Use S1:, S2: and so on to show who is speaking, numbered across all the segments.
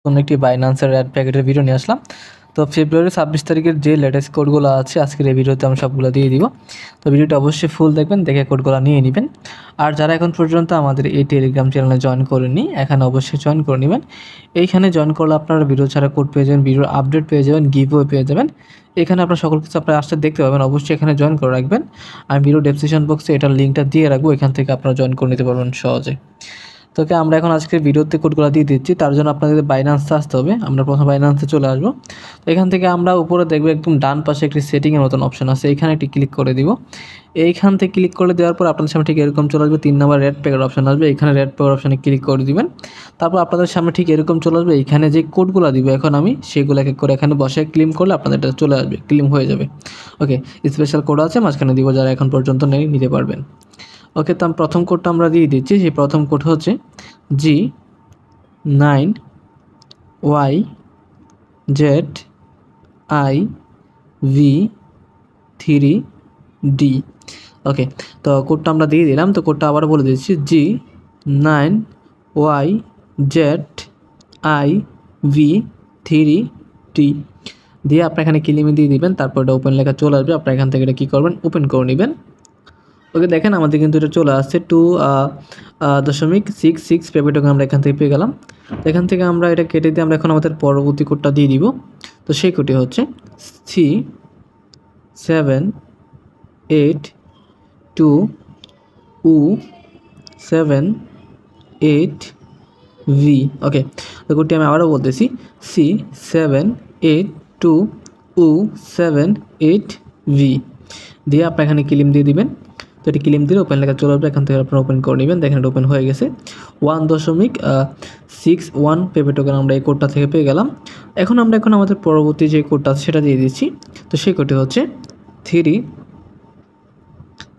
S1: কোনো একটি বাইন্যান্সের অ্যাড প্যাকেটের ভিডিও নিয়ে আসলাম। তো ফেব্রুয়ারি 26 তারিখের যে লেটেস্ট কোডগুলো আছে আজকের এই ভিডিওতে আমি সবগুলো দিয়ে দিব। তো ভিডিওটা অবশ্যই ফুল দেখবেন, দেখে কোডগুলো নিয়ে নেবেন। আর যারা এখন পর্যন্ত আমাদের এই টেলিগ্রাম চ্যানেলে জয়েন করেননি, এখানে অবশ্যই জয়েন করে নেবেন। এইখানে জয়েন করলে আপনারা ভিডিও ছাড়া কোড পেয়ে যাবেন, ভিডিওর আপডেট পেয়ে যাবেন, গিভওয়ে পেয়ে যাবেন। এখানে আপনার সকল কিছু আপনারা আসতে দেখতে পাবেন। অবশ্যই এখানে জয়েন করে রাখবেন। আমি ভিডিও ডেসক্রিপশন বক্সে এটার লিঙ্কটা দিয়ে রাখবো, এখান থেকে আপনারা জয়েন করে নিতে পারবেন সহজে। তোকে আমরা এখন আজকের ভিডিওতে কোডগুলো দিয়ে দিচ্ছি। তার জন্য আপনাদের বাইন্যান্সে আসতে হবে। আমরা প্রথম বাইন্যান্সে চলে আসবো। তো এখান থেকে আমরা উপরে দেখবো একদম ডান পাশে একটি সেটিংয়ের মতন অপশন আছে, এইখানে একটি ক্লিক করে দিব। এইখান থেকে ক্লিক করে দেওয়ার পর আপনাদের সামনে ঠিক এরকম চলে আসবে, 3 নম্বর রেড প্যাকেট অপশন আসবে, এখানে রেড প্যাকেট অপশানে ক্লিক করে দিবেন। তারপর আপনাদের সামনে ঠিক এরকম চলে আসবে, এইখানে যে কোডগুলো দিব এখন আমি সেগুলো এক এক করে এখানে বসে ক্লেম করলে আপনাদের এটা চলে আসবে, ক্লেম হয়ে যাবে। ওকে, স্পেশাল কোড আছে মাঝখানে দিব, যারা এখন পর্যন্ত নিতে পারবেন। ওকে, তো প্রথম কোডটা আমরা দিয়ে দিচ্ছি। সেই প্রথম কোড হচ্ছে G9YZIV3D। ওকে, তো কোডটা আমরা দিয়ে দিলাম। তো কোডটা আবার বলে দিচ্ছি, G9YZIV3D দিয়ে আপনি এখানে ক্লেমে দিয়ে দিবেন। তারপর এটা ওপেন লেখা চলে আসবে, আপনি এখান থেকে এটা কী করবেন, ওপেন করে নেবেন। ওকে, দেখেন আমাদের কিন্তু এটা চলে আসছে 2.66 পেপে টোকেন আমরা এখান থেকে পেয়ে গেলাম। তো এখান থেকে আমরা এটা কেটে দিয়ে আমরা এখন আমাদের পরবর্তী কোডটা দিয়ে দিব। তো সেই কোডটি হচ্ছে C7822U78V। ওকে, তো কোডটি আমি আবারও বলতেছি, C7822U78V দিয়ে আপনি এখানে ক্লেম দিয়ে দিবেন। তো এটি ক্লেম দিলে ওপেন লেখা চলে আসবে, এখান থেকে আপনারা ওপেন করে নেবেন। দেখেন এটা ওপেন হয়ে গেছে। 1.61 পেপে টোকেন আমরা এই কোডটা থেকে পেয়ে গেলাম। এখন আমাদের পরবর্তী যে কোডটা আছে সেটা দিয়ে দিচ্ছি। তো সেই কোডটি হচ্ছে 3,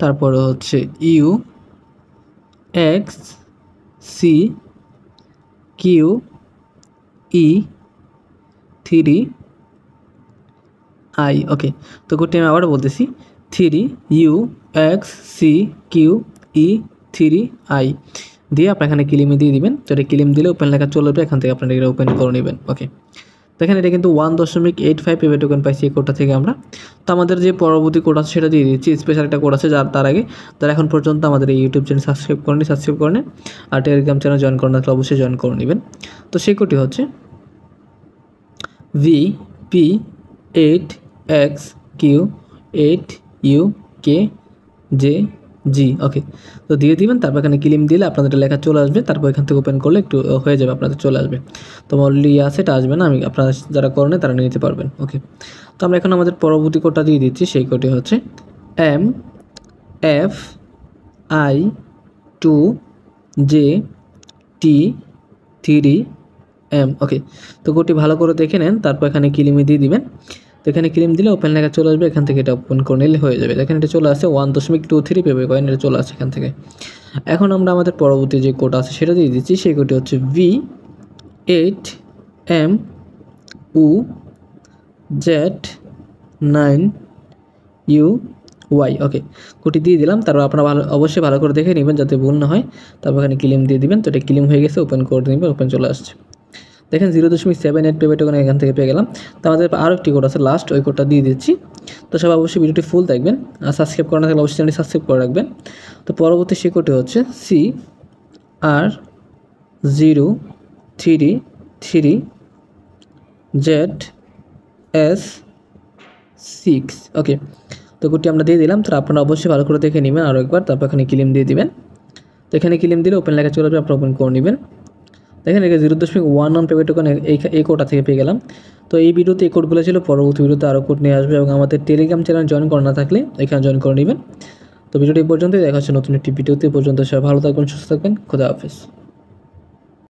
S1: তারপরে হচ্ছে UXCQE3I। ওকে, তো কোডটি আমি আবারও বলতেছি, 3UXCQE3I দিয়ে আপনি এখানে ক্লেমে দিয়ে দিবেন। তো এটা ক্লেম দিলে ওপেন লেখা চলে আসবে, এখান থেকে আপনারা এটা ওপেন করে নেবেন। ওকে, দেখেন এটা কিন্তু 1.85 পেপে টোকেন পাইছি এই কোডটা থেকে আমরা। তো আমাদের যে পরবর্তী কোড আছে সেটা দিয়ে দিচ্ছি। স্পেশাল একটা কোড আছে, তার আগে যারা এখন পর্যন্ত আমাদের এই ইউটিউব চ্যানেল সাবস্ক্রাইব করেন, আর টেলিগ্রাম চ্যানেল জয়েন করেন তাহলে অবশ্যই জয়েন করে নেবেন। তো সেই কোডটি হচ্ছে VP8XQ8UKJG। ওকে, তো দিয়ে দিবেন। তারপর এখানে ক্লেম দিলে আপনাদের লেখা চলে আসবে। তারপর এখান থেকে ওপেন করলে একটু হয়ে যাবে, আপনাদের চলে আসবে। তো অলরেডি আছে, এটা আসবে না, আমি আপনারা যারা করেন তারা নিতে পারবেন। ওকে, তো আমরা এখন আমাদের পরবর্তী কোডটা দিয়ে দিচ্ছি। সেই কোডটি হচ্ছে MFI2JT3M। ওকে, তো কোডটি ভালো করে দেখে নেন, তারপর এখানে ক্লেমে দিয়ে দিবেন। তো এখানে ক্লেম দিলে ওপেন লেখা চলে আসবে, এখান থেকে এটা ওপেন করে নিলে হয়ে যাবে। দেখেন এটা চলে আসছে 1.23 পেপে কয়েন, এটা চলে আসছে এখান থেকে। এখন আমরা আমাদের পরবর্তী যে কোড আছে সেটা দিয়ে দিচ্ছি। সেই কোডটি হচ্ছে V8MUZ9UY। ওকে, কোডটি দিয়ে দিলাম। তারপর আপনারা অবশ্যই ভালো করে দেখে নেবেন যাতে ভুল না হয়। তারপর এখানে ক্লেম দিয়ে দিবেন। তো এটা ক্লেম হয়ে গেছে, ওপেন করে নেবেন, ওপেন চলে আসছে। দেখেন 0.78 পেপে টোকেন এখান থেকে পেয়ে গেলাম। তো আমাদের আরও একটি কোড আছে লাস্ট, ওই কোডটা দিয়ে দিচ্ছি। তো সবাই অবশ্যই ভিডিওটি ফুল দেখবেন, আর সাবস্ক্রাইব করা না থাকলে অবশ্যই চ্যানেলটি সাবস্ক্রাইব করে রাখবেন। তো পরবর্তী সেই কোডটি হচ্ছে CR033ZS6। ওকে, তো কোডটি আমরা দিয়ে দিলাম। তো আপনারা অবশ্যই ভালো করে দেখে নেবেন আরও একবার। তারপর এখানে ক্লেম দিয়ে দিবেন। তো এখানে ক্লেম দিলে ওপেন লেখা চলে আসবে, আপনারা ওপেন করে নেবেন। দেখেন এটা 0.11 পেপে টোকেন এই কোডটা থেকে পেয়ে গেলাম। তো এই ভিডিওতে এই কোডগুলো ছিল, পরবর্তী ভিডিওতে আরও কোড নিয়ে আসবে। এবং আমাদের টেলিগ্রাম চ্যানেল জয়েন করা না থাকলে এখানে জয়েন করে নেবেন। তো ভিডিওটি এই পর্যন্তই, দেখা হচ্ছে নতুন একটি ভিডিওতে। পর্যন্ত সবাই ভালো থাকবেন, সুস্থ থাকবেন, খোদা হাফেজ।